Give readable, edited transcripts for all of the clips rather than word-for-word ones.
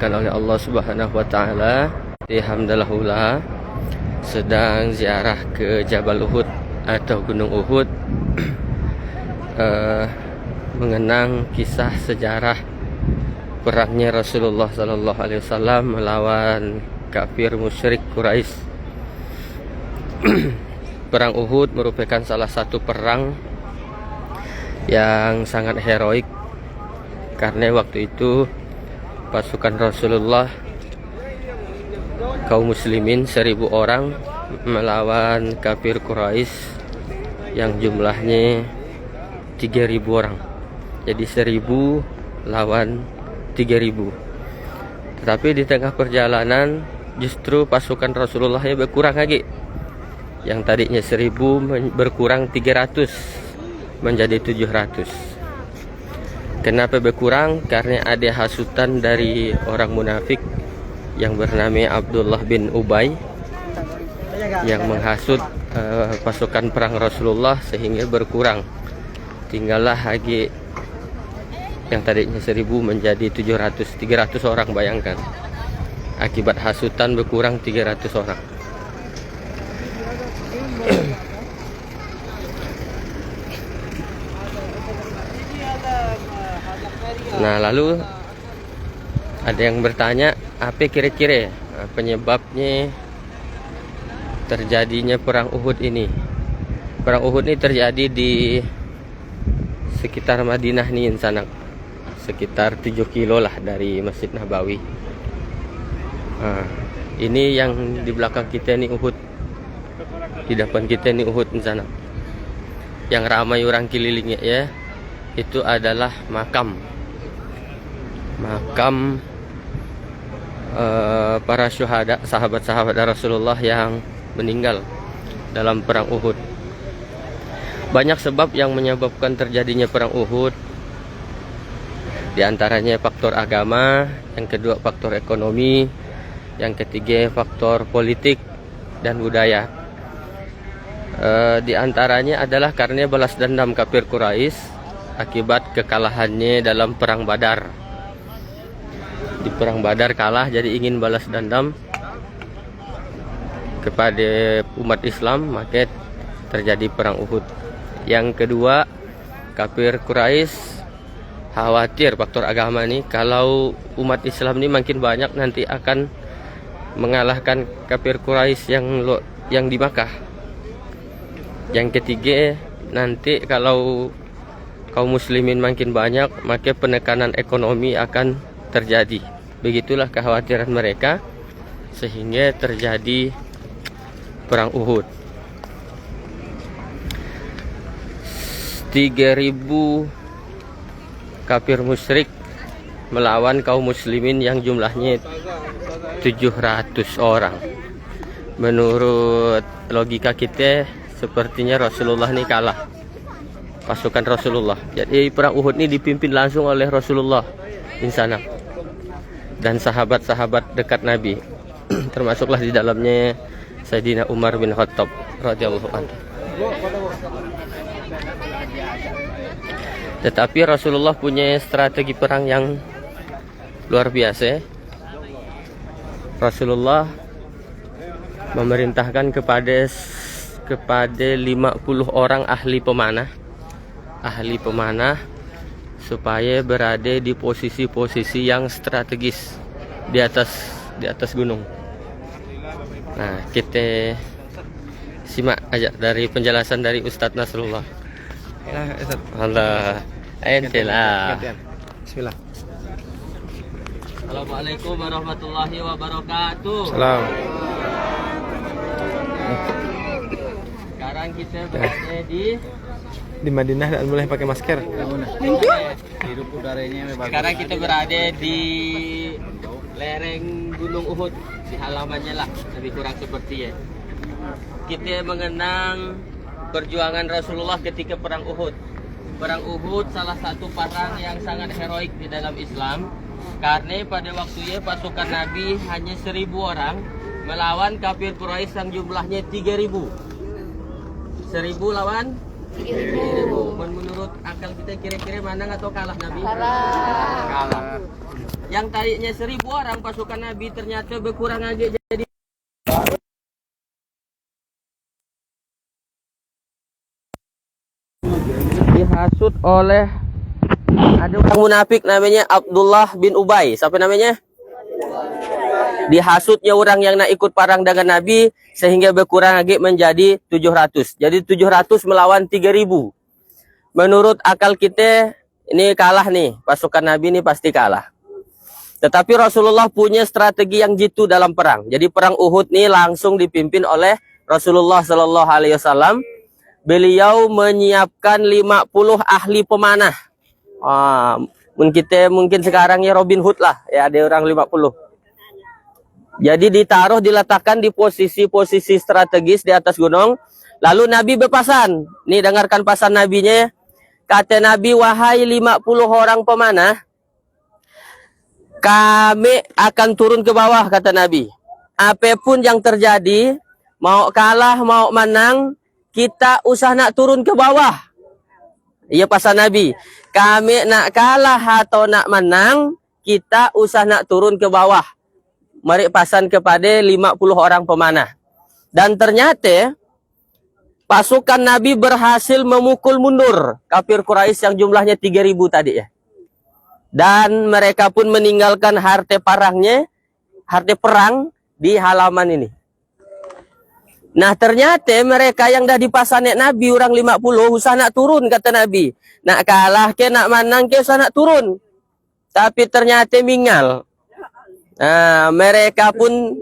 dimudahkan oleh Allah Subhanahu wa taala. Alhamdulillah sedang ziarah ke Jabal Uhud atau Gunung Uhud, mengenang kisah sejarah perangnya Rasulullah sallallahu alaihi wasallam melawan kafir musyrik Quraisy. Perang Uhud merupakan salah satu perang yang sangat heroik, karena waktu itu pasukan Rasulullah, kaum muslimin 1000 orang melawan kafir Quraisy yang jumlahnya 3000 orang. Jadi 1000 lawan 3000. Tetapi di tengah perjalanan justru pasukan Rasulullah berkurang lagi. Yang tadinya 1000 berkurang 300 menjadi 700. Kenapa berkurang? Karena ada hasutan dari orang munafik yang bernama Abdullah bin Ubay yang menghasut pasukan perang Rasulullah sehingga berkurang. Tinggallah lagi yang tadinya 1000 menjadi 700, 300 orang, bayangkan. Akibat hasutan berkurang 300 orang. Nah, lalu ada yang bertanya, apa kira-kira penyebabnya terjadinya perang Uhud ini? Perang Uhud ini terjadi di sekitar Madinah nih, sana sekitar 7 kilo lah dari Masjid Nabawi. Ini yang di belakang kita nih Uhud, di depan kita nih Uhud di sana. Yang ramai orang kelilingnya ya, itu adalah makam para syuhada, sahabat-sahabat Rasulullah yang meninggal dalam perang Uhud. Banyak sebab yang menyebabkan terjadinya perang Uhud. Di antaranya faktor agama, yang kedua faktor ekonomi, yang ketiga faktor politik dan budaya. Di antaranya adalah karena balas dendam kafir Quraisy akibat kekalahannya dalam perang Badar. Di perang Badar kalah, jadi ingin balas dendam kepada umat Islam, maka terjadi perang Uhud. Yang kedua, kafir Quraisy khawatir faktor agama nih, kalau umat Islam ini makin banyak nanti akan mengalahkan kafir Quraisy yang di Makkah. Yang ketiga, nanti kalau kaum muslimin makin banyak, maka penekanan ekonomi akan terjadi. Begitulah kekhawatiran mereka, sehingga terjadi perang Uhud. 3000 kafir musyrik melawan kaum muslimin yang jumlahnya 700 orang. Menurut logika kita, sepertinya Rasulullah ini kalah, pasukan Rasulullah. Jadi perang Uhud ini dipimpin langsung oleh Rasulullah di sana dan sahabat-sahabat dekat Nabi, termasuklah di dalamnya Sayyidina Umar bin Khattab radhiyallahu anhu. Tetapi Rasulullah punya strategi perang yang luar biasa. Rasulullah memerintahkan kepada 50 orang ahli pemanah supaya berada di posisi-posisi yang strategis di atas gunung. Nah, kita simak aja dari penjelasan dari Ustadz Nasrullah. Allah, entilah. Bismillah. Assalamualaikum warahmatullahi wabarakatuh. Salam. Sekarang kita berada Di Madinah dan mulai pakai masker. Sekarang kita berada di lereng Gunung Uhud, di halamannya lah, lebih kurang seperti ya. Kita mengenang perjuangan Rasulullah ketika perang Uhud. Perang Uhud salah satu perang yang sangat heroik di dalam Islam, karena pada waktunya pasukan Nabi hanya 1000 orang melawan kafir Quraisy yang jumlahnya 3000. 1000 lawan 3.000. Menurut akal kita kira-kira menang atau kalah Nabi? Kalah. Yang tadinya 1.000 orang pasukan Nabi ternyata berkurang aja jadi dihasut oleh ada orang munafik namanya Abdullah bin Ubay. Siapa namanya? Dihasutnya orang yang nak ikut perang dengan Nabi sehingga berkurang lagi menjadi 700. Jadi 700 melawan 3.000. Menurut akal kita ini kalah nih, pasukan Nabi ini pasti kalah. Tetapi Rasulullah punya strategi yang jitu dalam perang. Jadi perang Uhud ini langsung dipimpin oleh Rasulullah Shallallahu Alaihi Wasallam. Beliau menyiapkan 50 ahli pemanah. Mungkin sekarang ya Robin Hood lah, ya ada orang 50. Jadi diletakkan di posisi-posisi strategis di atas gunung. Lalu Nabi berpasan. Nih dengarkan pasan Nabinya. Kata Nabi, wahai 50 orang pemanah, kami akan turun ke bawah, kata Nabi. Apapun yang terjadi, mau kalah, mau menang, kita usah nak turun ke bawah. Iya pasan Nabi. Kami nak kalah atau nak menang, kita usah nak turun ke bawah. Mari pasan kepada 50 orang pemanah. Dan ternyata pasukan Nabi berhasil memukul mundur kafir Quraisy yang jumlahnya 3.000 tadi ya. Dan mereka pun meninggalkan harta perang di halaman ini. Nah ternyata mereka yang dah dipasanek Nabi orang 50 usah nak turun kata Nabi. Nak kalah ke nak menang ke usah nak turun. Tapi ternyata mingal. Nah, mereka pun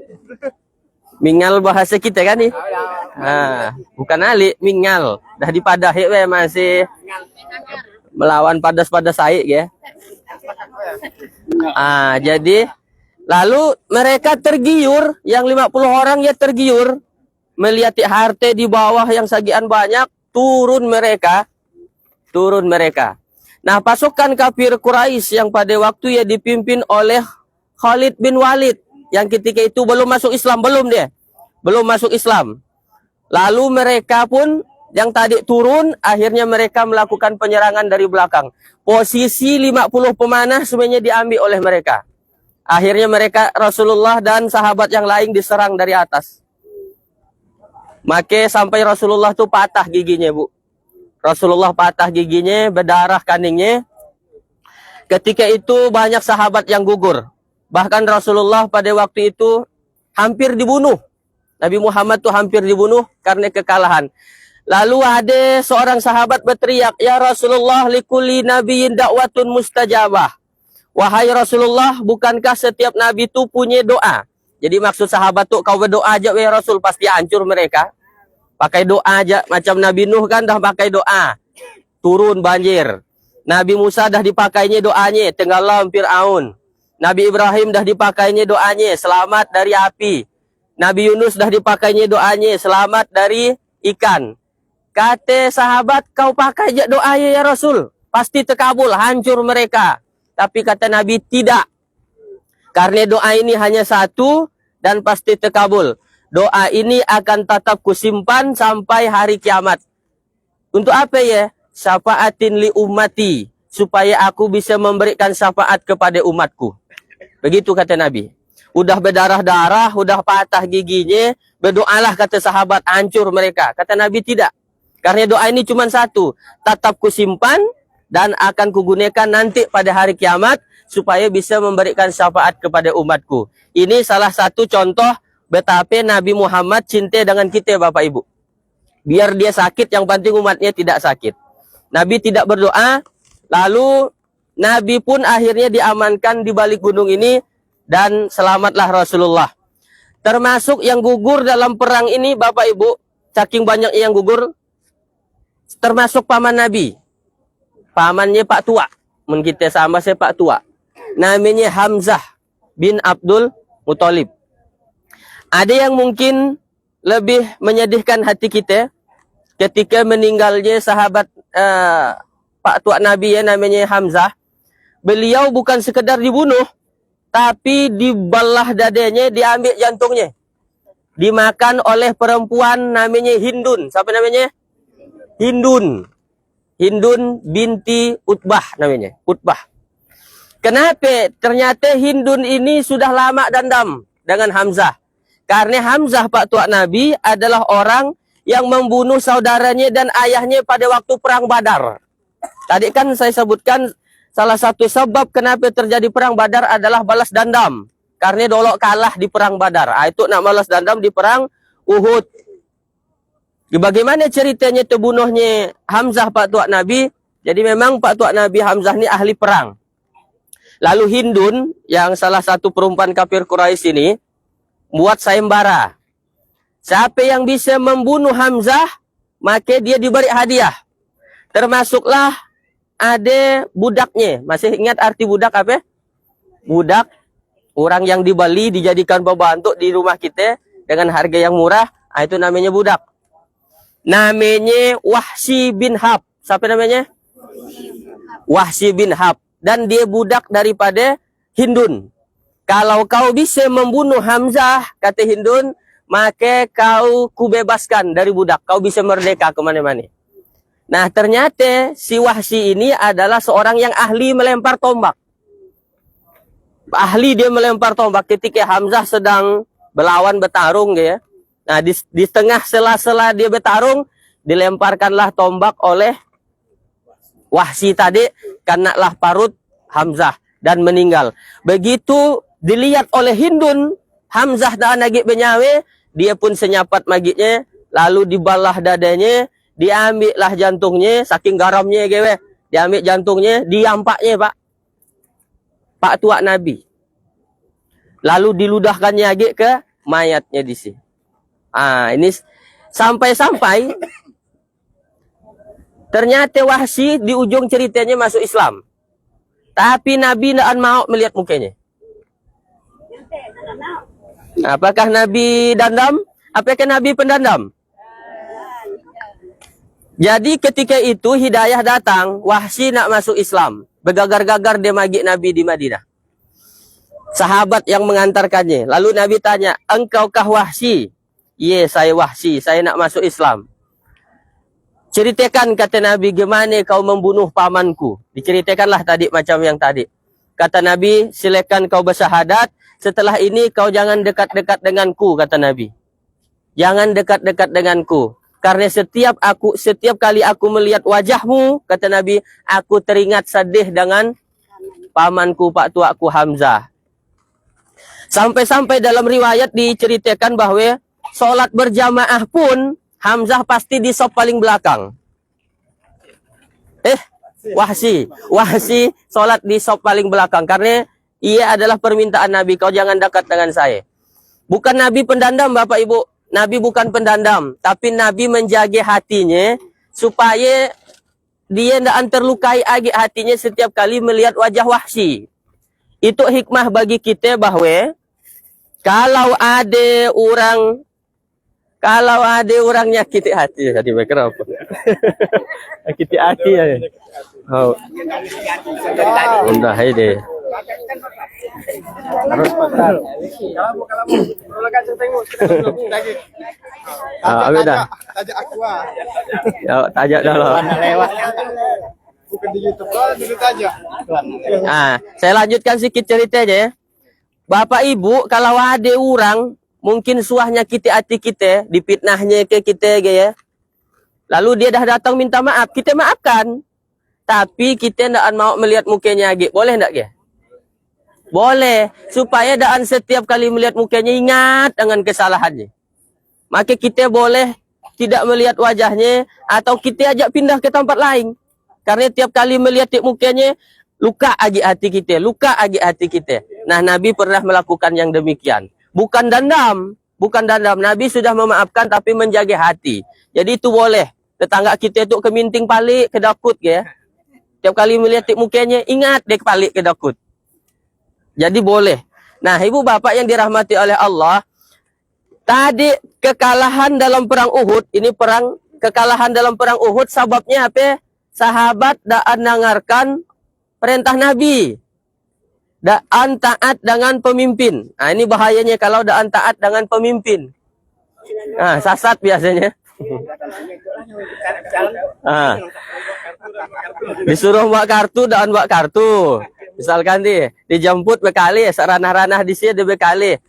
mingal bahasa kita kan nih. Bukan alik, mingal. Dah dipadahi masih melawan padas-padas air ya. Jadi lalu mereka tergiur, yang 50 orang ya tergiur melihat harta di bawah yang sagian banyak, turun mereka. Nah, pasukan kafir Quraisy yang pada waktu ya dipimpin oleh Khalid bin Walid yang ketika itu belum masuk Islam, belum masuk Islam. Lalu mereka pun yang tadi turun, akhirnya mereka melakukan penyerangan dari belakang. Posisi 50 pemanah semuanya diambil oleh mereka. Akhirnya mereka, Rasulullah dan sahabat yang lain diserang dari atas. Maka sampai Rasulullah tuh patah giginya, Bu. Rasulullah patah giginya, berdarah kaningnya. Ketika itu banyak sahabat yang gugur. Bahkan Rasulullah pada waktu itu hampir dibunuh. Nabi Muhammad tuh hampir dibunuh karena kekalahan. Lalu ada seorang sahabat berteriak, "Ya Rasulullah, likulli nabiyyin da'watun mustajabah." Wahai Rasulullah, bukankah setiap nabi itu punya doa? Jadi maksud sahabat tuh, kau berdoa aja ya Rasul, pasti hancur mereka. Pakai doa aja, macam Nabi Nuh kan dah pakai doa. Turun banjir. Nabi Musa dah dipakainya doanya, tenggelam Fir'aun. Nabi Ibrahim dah dipakainya doanya, selamat dari api. Nabi Yunus dah dipakainya doanya, selamat dari ikan. Kata sahabat, kau pakai aja doanya ya Rasul, pasti terkabul, hancur mereka. Tapi kata Nabi, tidak. Karena doa ini hanya satu dan pasti terkabul. Doa ini akan tetap kusimpan sampai hari kiamat. Untuk apa ya? Syafaatin li ummati. Supaya aku bisa memberikan syafaat kepada umatku. Begitu kata Nabi. Udah berdarah-darah, udah patah giginya. Berdoalah kata sahabat, hancur mereka. Kata Nabi tidak. Karena doa ini cuma satu. Tetap kusimpan dan akan kugunakan nanti pada hari kiamat. Supaya bisa memberikan syafaat kepada umatku. Ini salah satu contoh betapa Nabi Muhammad cinta dengan kita Bapak Ibu. Biar dia sakit, yang penting umatnya tidak sakit. Nabi tidak berdoa, lalu Nabi pun akhirnya diamankan di balik gunung ini dan selamatlah Rasulullah. Termasuk yang gugur dalam perang ini Bapak Ibu, saking banyak yang gugur, termasuk paman Nabi. Pamannya Pak Tua, mun kita sama saya Pak Tua. Namanya Hamzah bin Abdul Muthalib. Ada yang mungkin lebih menyedihkan hati kita ketika meninggalnya sahabat Pak Tua Nabi ya, namanya Hamzah. Beliau bukan sekedar dibunuh, tapi dibelah dadanya, diambil jantungnya. Dimakan oleh perempuan namanya Hindun. Siapa namanya? Hindun. Hindun binti Utbah namanya. Utbah. Kenapa? Ternyata Hindun ini sudah lama dendam dengan Hamzah. Karena Hamzah Pak Tua Nabi adalah orang yang membunuh saudaranya dan ayahnya pada waktu perang Badar. Tadi kan saya sebutkan salah satu sebab kenapa terjadi perang Badar adalah balas dendam. Karena dulu kalah di perang Badar. Itu nak balas dendam di perang Uhud. Bagaimana ceritanya terbunuhnya Hamzah Pak Tua Nabi? Jadi memang Pak Tua Nabi Hamzah ini ahli perang. Lalu Hindun yang salah satu perempuan kafir Quraisy ini buat sayembara. Siapa yang bisa membunuh Hamzah, maka dia diberi hadiah. Termasuklah ada budaknya. Masih ingat arti budak apa? Budak. Orang yang di Bali dijadikan pembantu di rumah kita dengan harga yang murah, itu namanya budak. Namanya Wahsy bin Harb. Siapa namanya? Wahsy bin Harb. Dan dia budak daripada Hindun. Kalau kau bisa membunuh Hamzah, kata Hindun, maka kau kubebaskan dari budak. Kau bisa merdeka kemana-mana. Nah ternyata si Wahsy ini adalah seorang yang ahli melempar tombak. Ahli dia melempar tombak ketika Hamzah sedang bertarung ya. Nah di tengah sela-sela dia bertarung, dilemparkanlah tombak oleh Wahsy tadi, kenalah parut Hamzah dan meninggal. Begitu dilihat oleh Hindun, Hamzah dan nagik benyawe, dia pun senyapat magiknya, lalu dibalah dadanya, diambillah jantungnya, saking garamnya gewe, diambil jantungnya, diampaknya Pak Tua Nabi. Lalu diludahkannya lagi ke mayatnya di sini. Ini sampai-sampai ternyata Wahsy di ujung ceritanya masuk Islam. Tapi Nabi tidak mau melihat mukanya. Apakah Nabi dandam? Apakah Nabi pendendam? Jadi ketika itu hidayah datang, Wahsy nak masuk Islam. Bergagar-gagar dia magi Nabi di Madinah. Sahabat yang mengantarkannya. Lalu Nabi tanya, engkaukah Wahsy? Iya, saya Wahsy, saya nak masuk Islam. Ceritakan, kata Nabi, gimana kau membunuh pamanku. Diceritakanlah tadi macam yang tadi. Kata Nabi, silakan kau bersyahadat. Setelah ini kau jangan dekat-dekat denganku, kata Nabi. Jangan dekat-dekat denganku. Karena setiap kali aku melihat wajahmu, kata Nabi, aku teringat sedih dengan pamanku, Pak Tuaku Hamzah. Sampai-sampai dalam riwayat diceritakan bahwa sholat berjamaah pun Hamzah pasti di sop paling belakang. Wahsy sholat di sop paling belakang. Karena ia adalah permintaan Nabi, kau jangan dekat dengan saya. Bukan Nabi pendendam, Bapak Ibu. Nabi bukan pendendam, tapi Nabi menjaga hatinya supaya dia tidak terlukai lagi hatinya setiap kali melihat wajah Wahsy. Itu hikmah bagi kita bahwa kalau ada orang nyakiti hati, tadi mereka apa? Nyakiti hati ya. Oh, udah deh. Harus pasar. Tajak aqua. Ya, tajak dah lah. Bukan di YouTube, dulu tajak. Saya lanjutkan sedikit ceritanya. Bapak Ibu, kalau ada orang mungkin suahnya kita hati kita, dipitnahnya ke kita ya. Lalu dia dah datang minta maaf, kita maafkan. Tapi kita tidak mau melihat mukanya lagi. Boleh tidak ya? Boleh, supaya daan setiap kali melihat mukanya ingat dengan kesalahannya. Maka kita boleh tidak melihat wajahnya atau kita ajak pindah ke tempat lain. Karena tiap kali melihat mukanya, luka lagi hati kita, luka lagi hati kita. Nah, Nabi pernah melakukan yang demikian. Bukan dendam. Nabi sudah memaafkan tapi menjaga hati. Jadi itu boleh. Tetangga kita itu keminting palik, kedakut ya. Tiap kali melihat mukanya, ingat dia palik kedakut. Jadi boleh. Nah, ibu bapak yang dirahmati oleh Allah, tadi kekalahan dalam perang Uhud, kekalahan dalam perang Uhud sebabnya apa? Sahabat daan dengarkan perintah Nabi. Daan taat dengan pemimpin. Nah, ini bahayanya kalau daan taat dengan pemimpin. Nah, sasat biasanya. Ah. Disuruh buat kartu dan buat kartu. Misalkan dijemput bekali, seranah-ranah di sini bekali.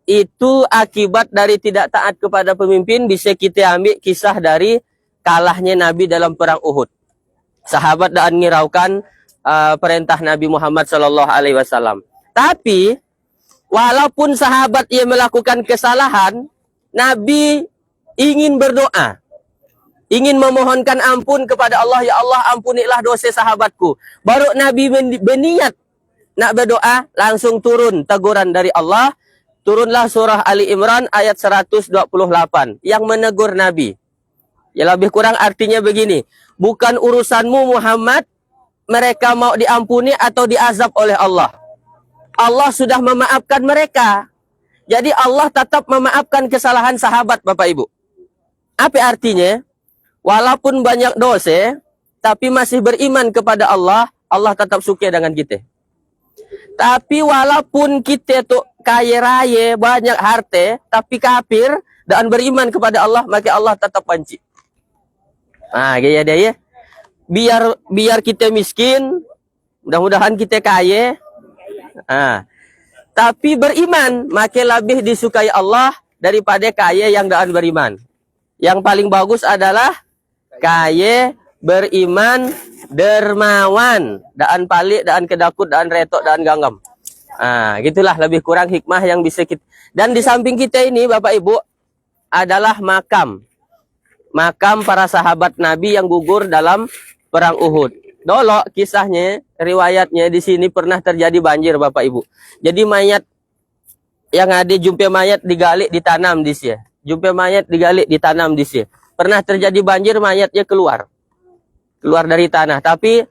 Itu akibat dari tidak taat kepada pemimpin. Bisa kita ambil kisah dari kalahnya Nabi dalam perang Uhud. Sahabat dan ngiraukan perintah Nabi Muhammad Sallallahu Alaihi Wasallam. Tapi walaupun sahabat ia melakukan kesalahan, Nabi ingin berdoa, ingin memohonkan ampun kepada Allah. Ya Allah, ampunilah dosa sahabatku. Baru Nabi berniat nak berdoa, langsung turun teguran dari Allah. Turunlah surah Ali Imran ayat 128 yang menegur Nabi. Ya lebih kurang artinya begini, bukan urusanmu Muhammad mereka mau diampuni atau diazab oleh Allah. Allah sudah memaafkan mereka. Jadi Allah tetap memaafkan kesalahan sahabat, Bapak Ibu. Apa artinya? Walaupun banyak dosa, tapi masih beriman kepada Allah, Allah tetap suka dengan kita. Tapi walaupun kita tuh kaya raya, banyak harta, tapi kafir dan beriman kepada Allah, maka Allah tetap benci. Gaya dia ya. Biar kita miskin, mudah-mudahan kita kaya. Tapi beriman, maka lebih disukai Allah daripada kaya yang dan beriman. Yang paling bagus adalah kaya, beriman, dermawan, daan palik, daan kedakut, daan retok, daan ganggam. Gitulah lebih kurang hikmah yang bisa kita. Dan di samping kita ini Bapak Ibu adalah makam para sahabat Nabi yang gugur dalam perang Uhud. Dulu kisahnya, riwayatnya di sini pernah terjadi banjir Bapak Ibu. Jadi mayat yang ada jumpa mayat digali ditanam di sini. Jumpa mayat digali ditanam di sini. Pernah terjadi banjir, mayatnya keluar dari tanah, tapi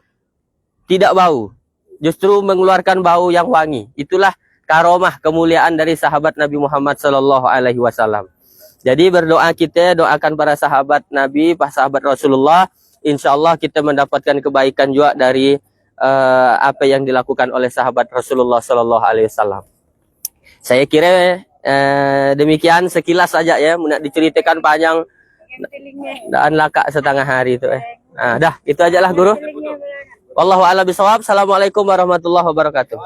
tidak bau, justru mengeluarkan bau yang wangi. Itulah karomah kemuliaan dari sahabat Nabi Muhammad Sallallahu Alaihi Wasallam. Jadi berdoa kita, doakan para sahabat Nabi, para sahabat Rasulullah. Insya Allah kita mendapatkan kebaikan juga dari apa yang dilakukan oleh sahabat Rasulullah Sallallahu Alaihi Wasallam. Saya kira demikian sekilas saja ya, nak diceritakan panjang dan laka setengah hari itu. Dah, itu aja lah guru. Wallahu a'lam bishawab. Assalamualaikum warahmatullahi wabarakatuh.